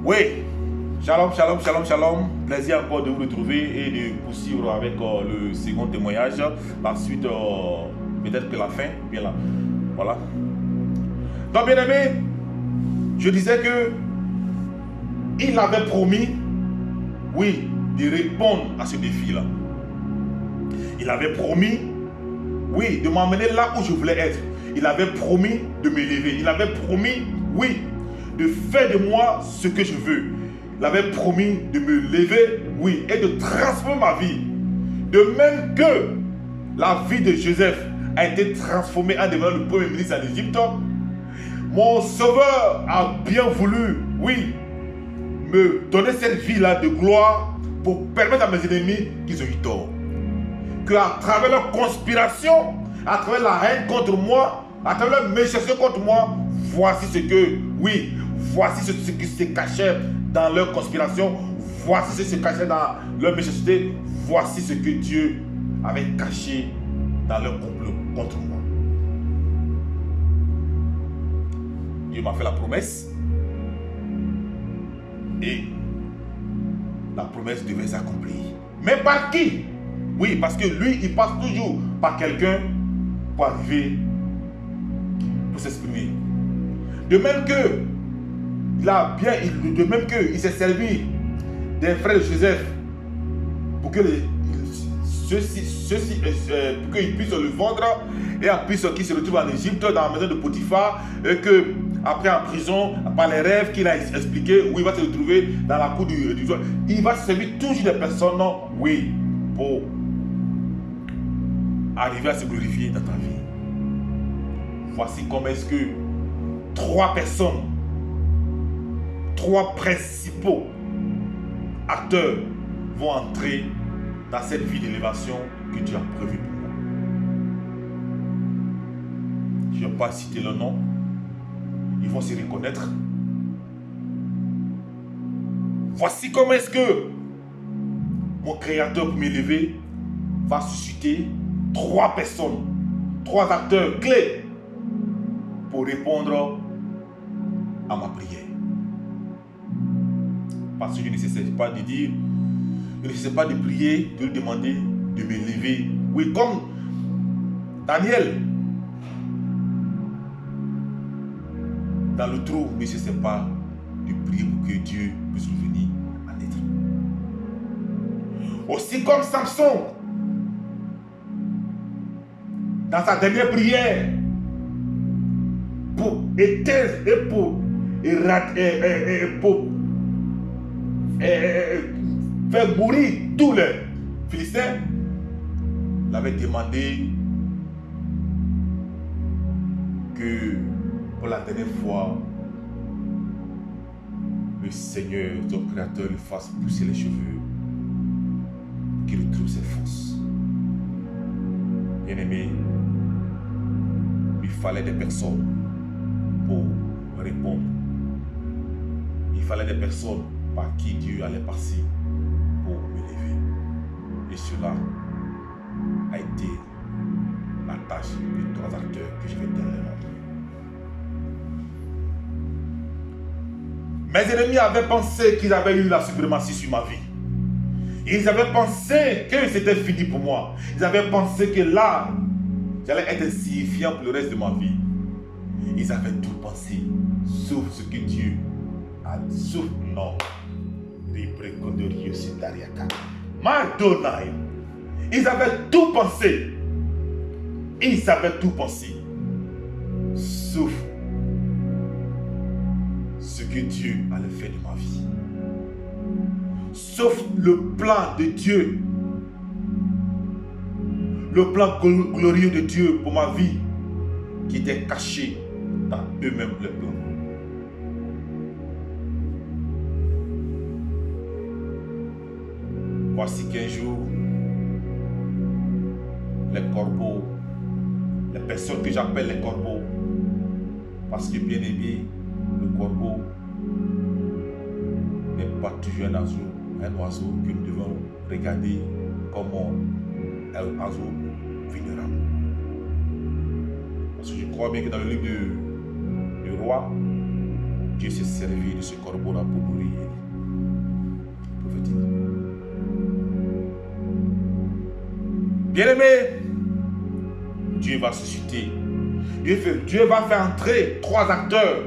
Oui, shalom, shalom, shalom, shalom. Plaisir encore de vous retrouver et de poursuivre avec le second témoignage. La suite, peut-être que la fin, bien là. Voilà. Donc, bien aimé, je disais que il avait promis, oui, de répondre à ce défi-là. Il avait promis, oui, de m'emmener là où je voulais être. Il avait promis de m'élever. Il avait promis, oui, de faire de moi ce que je veux. Il avait promis de me lever, oui, et de transformer ma vie. De même que la vie de Joseph a été transformée en devenant le premier ministre en Égypte, mon sauveur a bien voulu, oui, me donner cette vie-là de gloire pour permettre à mes ennemis qu'ils ont eu tort. Qu'à travers leur conspiration, à travers la haine contre moi, à travers leur méchanceté contre moi, voici ce que, oui, voici ce qui se cachait dans leur conspiration, voici ce qui se cachait dans leur méchanceté, voici ce que Dieu avait caché dans leur complot contre moi. Dieu m'a fait la promesse et la promesse devait s'accomplir. Mais par qui? Oui, parce que lui, il passe toujours par quelqu'un pour arriver, pour s'exprimer. De même que il s'est servi des frères de Joseph pour que pour qu'ils puissent le vendre et en plus qu'il se retrouve en Égypte dans la maison de Potiphar et que après en prison par les rêves qu'il a expliqué où il va se retrouver dans la cour du il va se servir toujours des personnes, oui, pour arriver à se glorifier dans ta vie. Voici comment est-ce que trois principaux acteurs vont entrer dans cette vie d'élévation que Dieu a prévue pour moi. Je ne vais pas citer le nom. Ils vont se reconnaître. Voici comment est-ce que mon Créateur pour m'élever va susciter trois personnes, trois acteurs clés pour répondre à ma prière. Parce que je ne cesse pas de dire, je ne cesse pas de prier, de lui demander de m'élever. Oui, comme Daniel, dans le trou, ne cesse pas de prier pour que Dieu puisse revenir en être. Aussi comme Samson, dans sa dernière prière, pour éteindre et pour faire mourir tous les Philistins, il avait demandé que pour la dernière fois, le Seigneur, ton Créateur, lui fasse pousser les cheveux, qu'il retrouve ses forces. Bien-aimé, il fallait des personnes pour répondre. Il fallait des personnes par qui Dieu allait passer pour m'élever. Et cela a été la tâche des trois acteurs que je vais dernièrement. Mes ennemis avaient pensé qu'ils avaient eu la suprématie sur ma vie. Ils avaient pensé que c'était fini pour moi. Ils avaient pensé que là, j'allais être insignifiant pour le reste de ma vie. Ils avaient tout pensé, sauf ce que Dieu a dit. Sauf non. Ils avaient tout pensé. Ils avaient tout pensé. Sauf ce que Dieu allait faire de ma vie. Sauf le plan de Dieu. Le plan glorieux de Dieu pour ma vie qui était caché dans eux-mêmes le plan. Voici qu'un jour, les corbeaux, les personnes que j'appelle les corbeaux, parce que bien aimé, le corbeau n'est pas toujours un oiseau que nous devons regarder comme un oiseau vulnérable. Parce que je crois bien que dans le livre du roi, Dieu s'est servi de ce corbeau-là pour nourrir les prophétiques. Bien-aimé, Dieu va susciter. Dieu va faire entrer 3 acteurs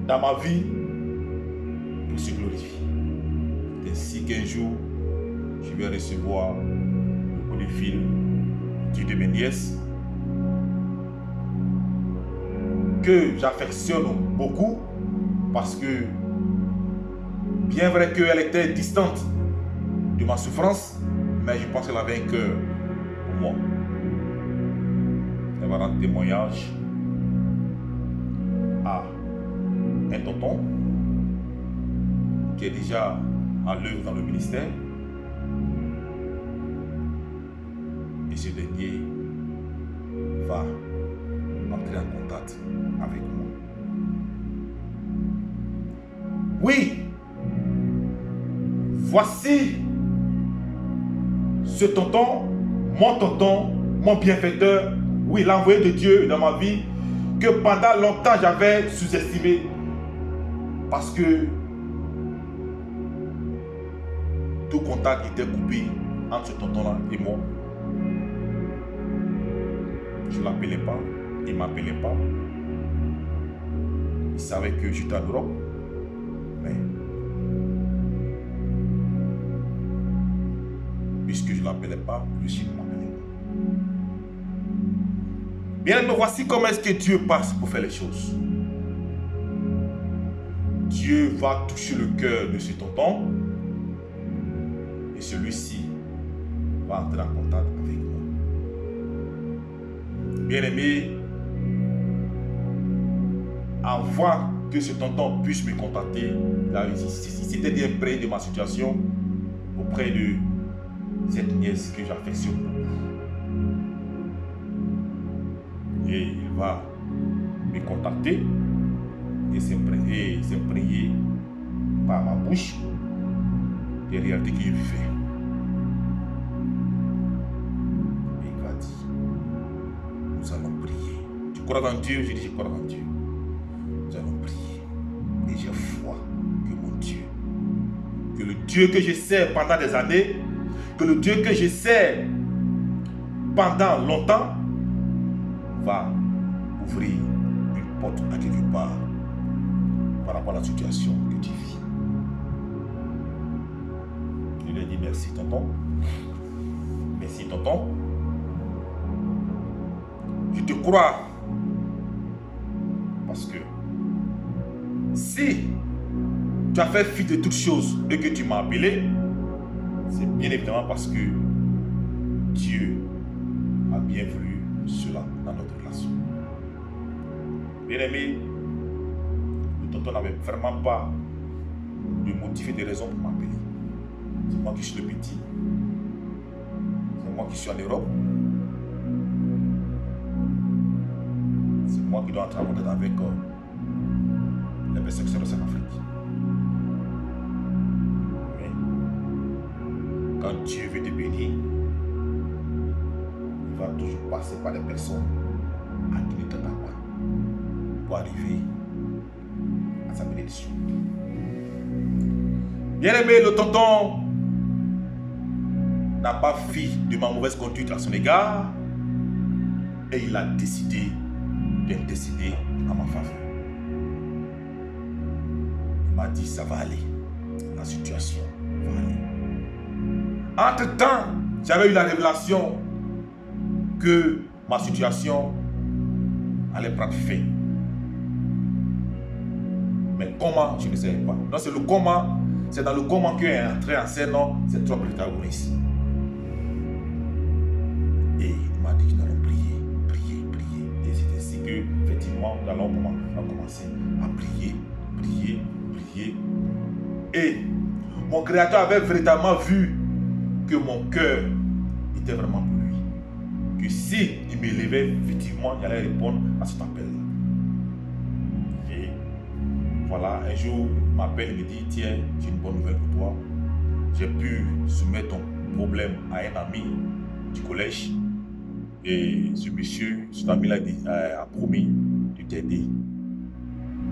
dans ma vie pour se glorifier. Ainsi qu'un jour, je vais recevoir le coup de fil de mes nièces que j'affectionne beaucoup parce que bien vrai qu'elle était distante de ma souffrance, mais je pense qu'elle avait un cœur pour moi. Elle va rendre témoignage à un tonton qui est déjà à l'œuvre dans le ministère. Et ce dernier va entrer en contact avec moi. Oui, voici ce tonton, mon bienfaiteur, oui, l'envoyé de Dieu dans ma vie, que pendant longtemps j'avais sous-estimé parce que tout contact était coupé entre ce tonton-là et moi. Je ne l'appelais pas, il ne m'appelait pas. Il savait que j'étais en Europe, mais puisque je ne l'appelais pas, lui aussi ne m'appelait pas. Bien, mais voici comment est-ce que Dieu passe pour faire les choses. Dieu va toucher le cœur de ce tonton et celui-ci va entrer en contact avec moi. Bien-aimé, avant que ce tonton puisse me contacter, il s'était bien près de ma situation auprès de cette nièce que j'affectionne beaucoup. Et il va me contacter et s'imprégner par ma bouche des réalités qu'il vivait. Et il va dire, nous allons prier. Tu crois en Dieu? Je dis, je crois en Dieu. Nous allons prier. Et j'ai foi que mon Dieu, que le Dieu que je sers pendant des années, que le Dieu que je sers pendant longtemps, va ouvrir une porte à quelque part par rapport à la situation que tu vis. Je lui ai dit merci tonton. Merci tonton. Je te crois. Parce que si tu as fait fi de toutes choses et que tu m'as appelé, c'est bien évidemment parce que Dieu a bien voulu cela dans notre relation. Bien aimé, le tonton n'avait vraiment pas de motif et de raison pour m'appeler. C'est moi qui suis le petit. C'est moi qui suis en Europe. C'est moi qui dois entrer en contact avec les personnes qui sont en Afrique. Mais quand Dieu veut te bénir, il va toujours passer par des personnes à qui il ne t'attend pas pour arriver à sa bénédiction. Bien aimé, le tonton n'a pas fui de ma mauvaise conduite à son égard et il a décidé d'intercéder à ma faveur. Il m'a dit, ça va aller. La situation va aller. Entre-temps, j'avais eu la révélation que ma situation allait prendre fin. Mais comment, je ne sais pas. Donc c'est le comment, c'est dans le comment qu'il est entré en scène, c'est trois protagonistes. Et il m'a dit, nous allons prier, prier, prier. Et c'est ainsi que, effectivement, nous allons commencer à prier, prier, prier. Et mon Créateur avait véritablement vu que mon cœur était vraiment pour lui. Que si il m'élevait, effectivement, il allait répondre à cet appel-là. Et voilà, un jour, il m'appelle et me dit, tiens, j'ai une bonne nouvelle pour toi. J'ai pu soumettre ton problème à un ami du collège. Et ce monsieur, cet ami-là a promis de t'aider.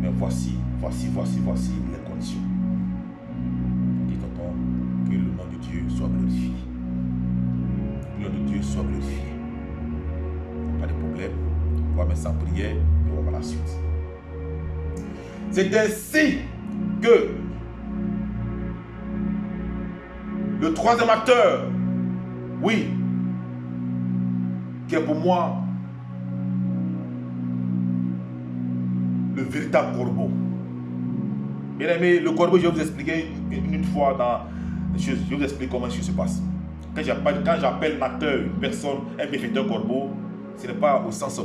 Mais voici les conditions. Dis tonton, que le nom de Dieu soit glorifié. Que le nom de Dieu soit glorifié. Pas de problème. On va mettre ça en prière et on va voir la suite. C'est ainsi que le troisième acteur, oui, qui est pour moi le véritable corbeau. Bien aimé, le corbeau, je vais vous expliquer une fois dans les choses. Je vais vous expliquer comment ça se passe. Quand j'appelle un acteur, une personne, un bienfaiteur corbeau, ce n'est pas au sens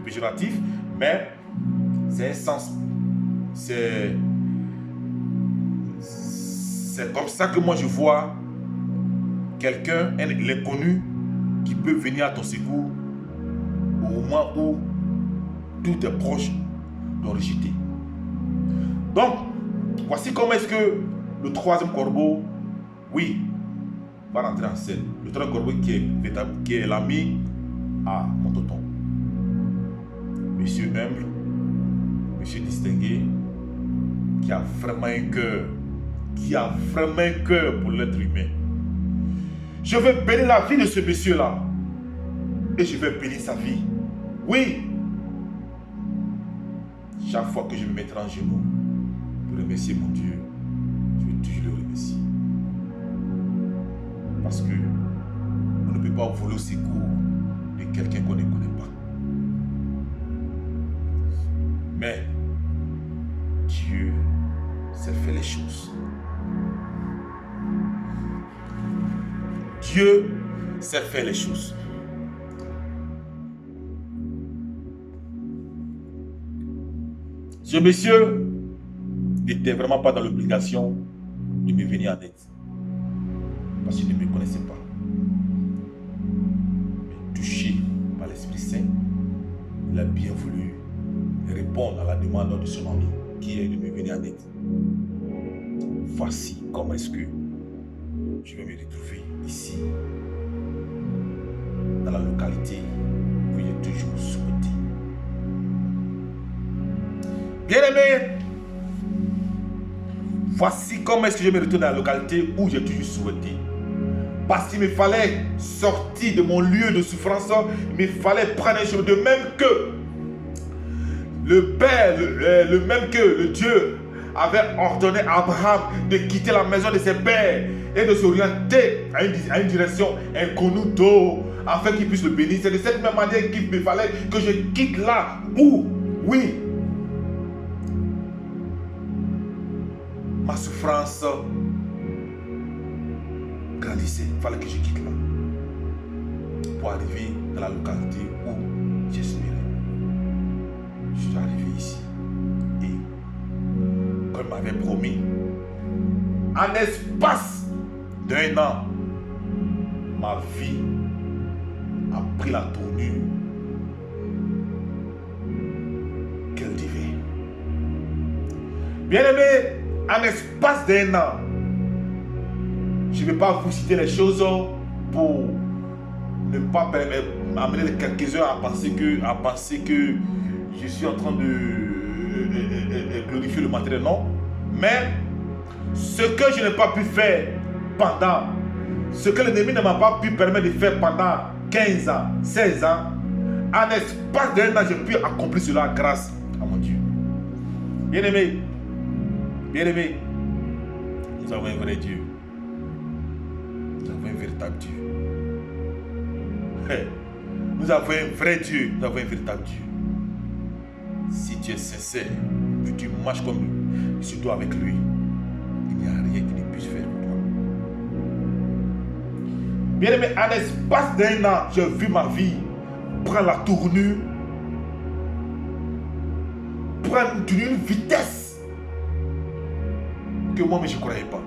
péjoratif, mais c'est un sens. C'est comme ça que moi je vois quelqu'un, un inconnu, qui peut venir à ton secours au moment où tous tes proches l'ont rejeté. Donc, voici comment est-ce que le troisième corbeau, oui, va rentrer en scène. Le troisième corbeau qui est l'ami à mon tonton. Monsieur humble, monsieur distingué, qui a vraiment un cœur, pour l'être humain. Je vais bénir la vie de ce monsieur-là. Et je vais bénir sa vie. Oui. Chaque fois que je me mettrai en genoux pour remercier mon Dieu, je vais toujours le remercier. Parce que on ne peut pas voler au secours de quelqu'un qu'on ne connaît pas. Mais Dieu sait faire les choses. Dieu sait faire les choses. Ce monsieur n'était vraiment pas dans l'obligation de me venir en aide. Parce qu'il ne me connaissait pas. Mais touché par l'Esprit Saint, il a bien voulu répondre à la demande de son ami qui est de me venir en aide. Voici comment est-ce que je vais me retrouver ici, dans la localité que j'ai toujours souhaité. Bien-aimé, voici comment est-ce que je me retrouve dans la localité où j'ai toujours souhaité. Parce qu'il me fallait sortir de mon lieu de souffrance, il me fallait prendre un chemin. De même que le Père, le même que le Dieu avait ordonné à Abraham de quitter la maison de ses pères et de s'orienter à une direction inconnue d'eau afin qu'il puisse le bénir. C'est de cette même manière qu'il me fallait que je quitte là où, oui, ma souffrance grandissait. Il fallait que je quitte là pour arriver dans la localité où j'espérais. Je suis arrivé ici et comme il m'avait promis, en espace d'1 an, ma vie a pris la tournure qu'elle devait. Bien aimé, en espace d'1 an, je ne vais pas vous citer les choses pour ne pas amener quelques-uns à penser que je suis en train de glorifier le matériel, non. Mais ce que je n'ai pas pu faire ce que l'ennemi ne m'a pas pu permettre de faire pendant 15 ans, 16 ans, en espace d'1 an, j'ai pu accomplir cela grâce à mon Dieu. Bien-aimé, nous avons un vrai Dieu. Nous avons un véritable Dieu. Nous avons un vrai Dieu. Nous avons un véritable Dieu. Si tu es sincère, que tu marches comme lui, surtout avec lui, il n'y a rien qui ne puisse faire pour toi. Bien aimé, en l'espace d'1 an, j'ai vu ma vie prendre la tournure, prendre une vitesse que moi, mais je ne croyais pas.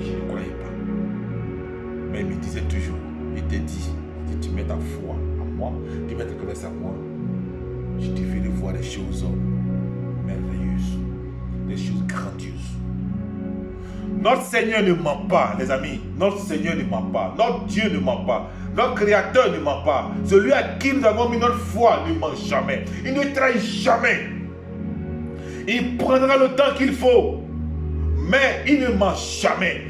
Je ne croyais pas. Mais il me disait toujours, il te dit, si tu mets ta foi à moi, tu mets ta connaissance à moi, je te ferai voir des choses merveilleuses, des choses grandioses. Notre Seigneur ne ment pas, les amis. Notre Seigneur ne ment pas. Notre Dieu ne ment pas. Notre Créateur ne ment pas. Celui à qui nous avons mis notre foi ne ment jamais. Il ne trahit jamais. Il prendra le temps qu'il faut. Mais il ne ment jamais.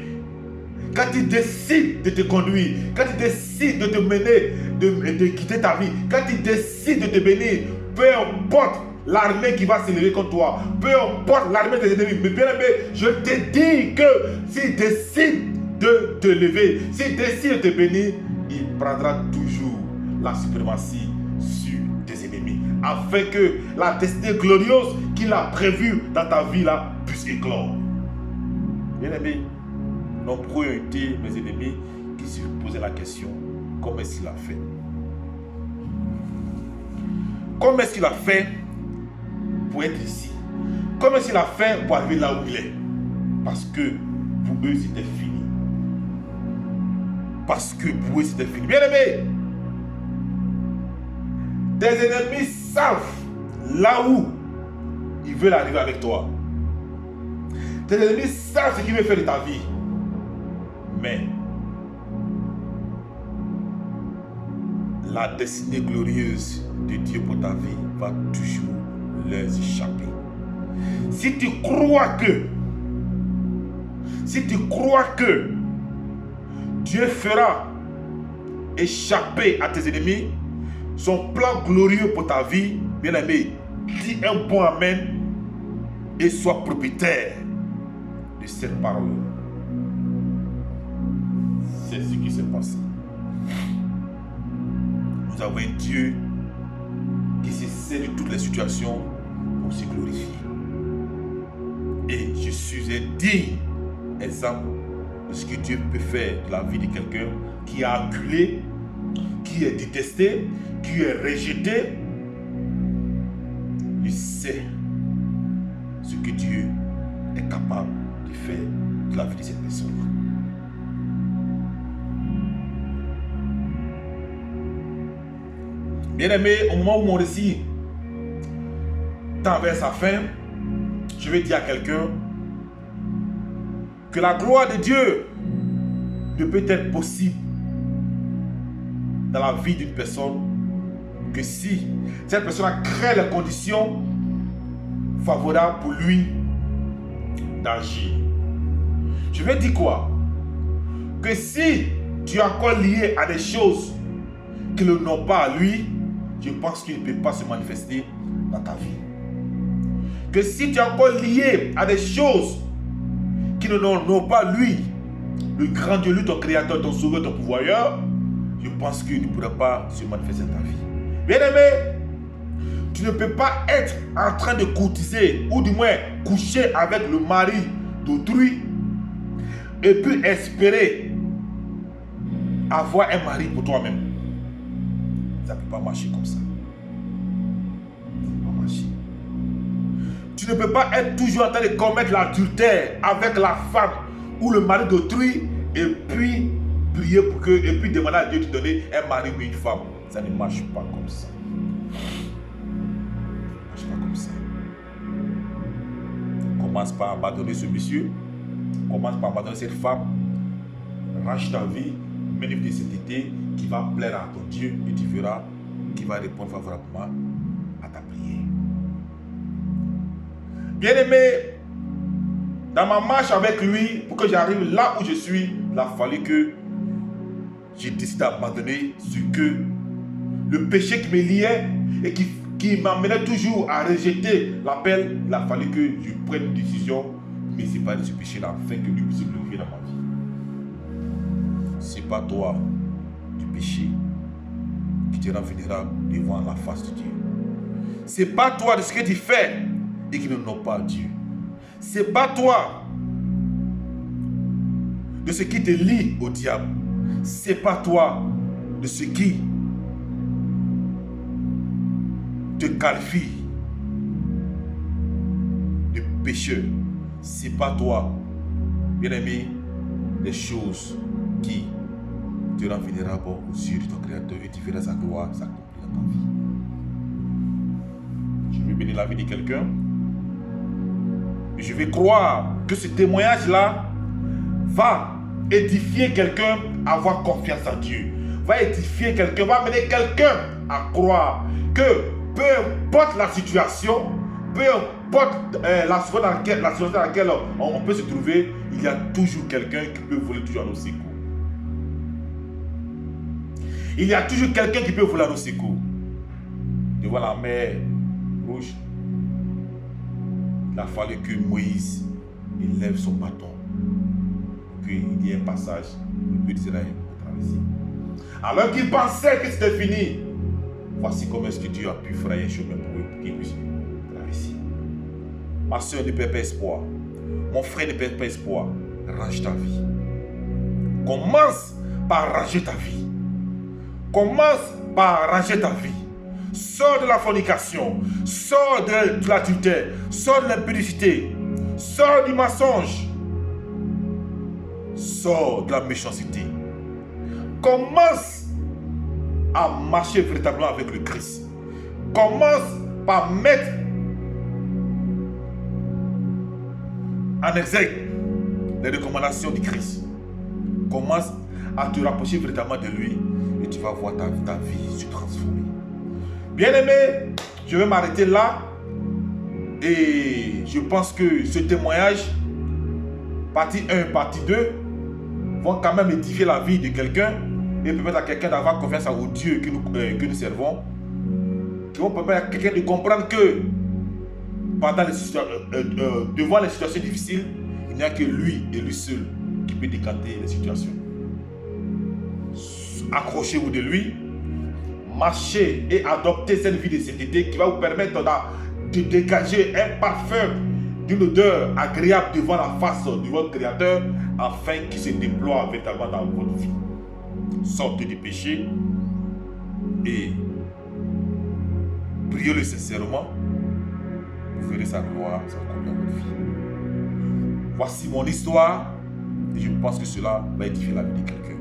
Quand il décide de te conduire, quand il décide de te mener, de quitter ta vie, quand il décide de te bénir, peu importe l'armée qui va s'élever contre toi, peu importe l'armée des ennemis, mais bien aimé, je te dis que s'il décide de te lever, s'il décide de te bénir, il prendra toujours la suprématie sur tes ennemis, afin que la destinée glorieuse qu'il a prévue dans ta vie là puisse éclore. Bien aimé, nombreux ont été mes ennemis qui se posaient la question, comment est-ce qu'il a fait? Comment est-ce qu'il a fait pour être ici? Comment est-ce qu'il a fait pour arriver là où il est? Parce que pour eux c'était fini. Parce que pour eux c'était fini. Bien aimé, tes ennemis savent là où ils veulent arriver avec toi. Tes ennemis savent ce qu'ils veulent faire de ta vie. Mais la destinée glorieuse de Dieu pour ta vie va toujours leur échapper. Si tu crois que Dieu fera échapper à tes ennemis son plan glorieux pour ta vie, bien aimé, dis un bon amen et sois propriétaire de cette parole. C'est ce qui s'est passé. Nous avons un Dieu qui se sert de toutes les situations pour se glorifier. Et je suis un digne exemple de ce que Dieu peut faire de la vie de quelqu'un qui est acculé, qui est détesté, qui est rejeté. Il sait ce que Dieu est capable de faire de la vie de cette personne. Bien aimé, au moment où mon récit tend vers sa fin, je vais dire à quelqu'un que la gloire de Dieu ne peut être possible dans la vie d'une personne que si cette personne a créé les conditions favorables pour lui d'agir. Je vais dire quoi? Que si tu es encore lié à des choses qui ne n'ont pas à lui, je pense qu'il ne peut pas se manifester dans ta vie. Que si tu es encore lié à des choses qui n'ont pas lui, le grand Dieu, lui, ton créateur, ton sauveur, ton pourvoyeur, je pense qu'il ne pourra pas se manifester dans ta vie. Bien aimé, tu ne peux pas être en train de courtiser ou du moins coucher avec le mari d'autrui et puis espérer avoir un mari pour toi-même. Ça ne peut pas marcher comme ça. Ça ne peut pas marcher. Tu ne peux pas être toujours en train de commettre l'adultère avec la femme ou le mari d'autrui et puis prier pour que, et puis demander à Dieu de te donner un mari ou une femme. Ça ne marche pas comme ça. Ça ne marche pas comme ça. Commence par abandonner ce monsieur. Commence par abandonner cette femme. Range ta vie. Mène une vie de sainteté qui va plaire à ton Dieu et tu verras qu'il va répondre favorablement à ta prière. Bien aimé, dans ma marche avec lui, pour que j'arrive là où je suis, il a fallu que j'ai décidé d'abandonner ce que le péché qui me liait et qui m'amenait toujours à rejeter l'appel. Il a fallu que je prenne une décision de me séparer de ce péché-là afin que lui puisse glorifier dans ma vie. C'est pas toi du péché qui te rendra devant la face de Dieu. C'est pas toi de ce que tu fais et qui n'honore pas Dieu. C'est pas toi de ce qui te lie au diable. C'est pas toi de ce qui te qualifie de pécheur. C'est pas toi, bien aimé, les choses qui te rend vulnérable aux yeux de ton Créateur et tu verras sa gloire s'accomplir dans ta vie. Je vais bénir la vie de quelqu'un et je vais croire que ce témoignage-là va édifier quelqu'un à avoir confiance en Dieu. Va édifier quelqu'un, va amener quelqu'un à croire que peu importe la situation, peu importe la situation dans laquelle on peut se trouver, il y a toujours quelqu'un qui peut voler toujours à nos secours. Il y a toujours quelqu'un qui peut voler à nos secours. Devant la mer rouge, il a fallu que Moïse il lève son bâton, qu'il y ait un passage pour le peuple d'Israël pour traverser. Alors qu'il pensait que c'était fini, voici comment est-ce que Dieu a pu frayer un chemin pour eux pour qu'ils puissent traverser. Ma soeur ne perd pas espoir. Mon frère ne perd pas espoir. Range ta vie. Commence par ranger ta vie. Commence par ranger ta vie. Sors de la fornication. Sors de l'adultère. Sors de l'impudicité. Sors du mensonge. Sors de la méchanceté. Commence à marcher véritablement avec le Christ. Commence par mettre en exergue les recommandations du Christ. Commence à te rapprocher véritablement de lui et tu vas voir ta vie se transformer. Bien aimé, je vais m'arrêter là et je pense que ce témoignage, partie 1, partie 2, vont quand même édifier la vie de quelqu'un et permettre à quelqu'un d'avoir confiance au Dieu que nous servons, qui vont permettre à quelqu'un de comprendre que devant les situations difficiles, il n'y a que lui et lui seul qui peut décanter les situations. Accrochez-vous de lui, marchez et adoptez cette vie de sainteté qui va vous permettre de dégager un parfum d'une odeur agréable devant la face de votre Créateur afin qu'il se déploie véritablement dans votre vie. Sortez du péché et priez-le sincèrement. Vous verrez sa gloire s'accomplir dans votre vie. Voici mon histoire et je pense que cela va édifier la vie de quelqu'un.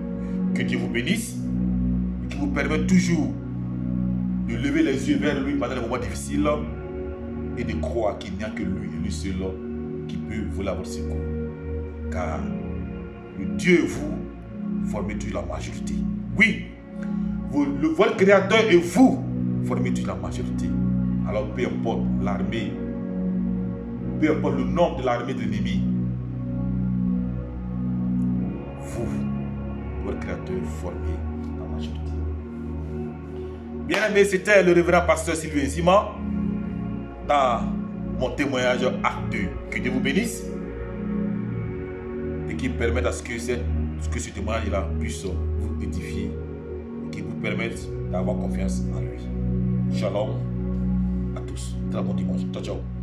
Que Dieu vous bénisse et qu'il vous permette toujours de lever les yeux vers lui pendant les moments difficiles et de croire qu'il n'y a que lui et lui seul qui peut voler à votre secours. Car le Dieu et vous formez toujours la majorité. Oui, votre Créateur et vous formez toujours la majorité. Alors peu importe l'armée, peu importe le nombre de l'armée de l'ennemi, vous, votre Créateur, formez la majorité. Bien aimé, c'était le révérend pasteur Sylvain Simon dans mon témoignage acte 2. Que Dieu vous bénisse et qu'il permette à ce que ce témoignage-là puisse vous édifier et qu'il vous permette d'avoir confiance en lui. Shalom à tous. Très bon dimanche. Ciao, ciao.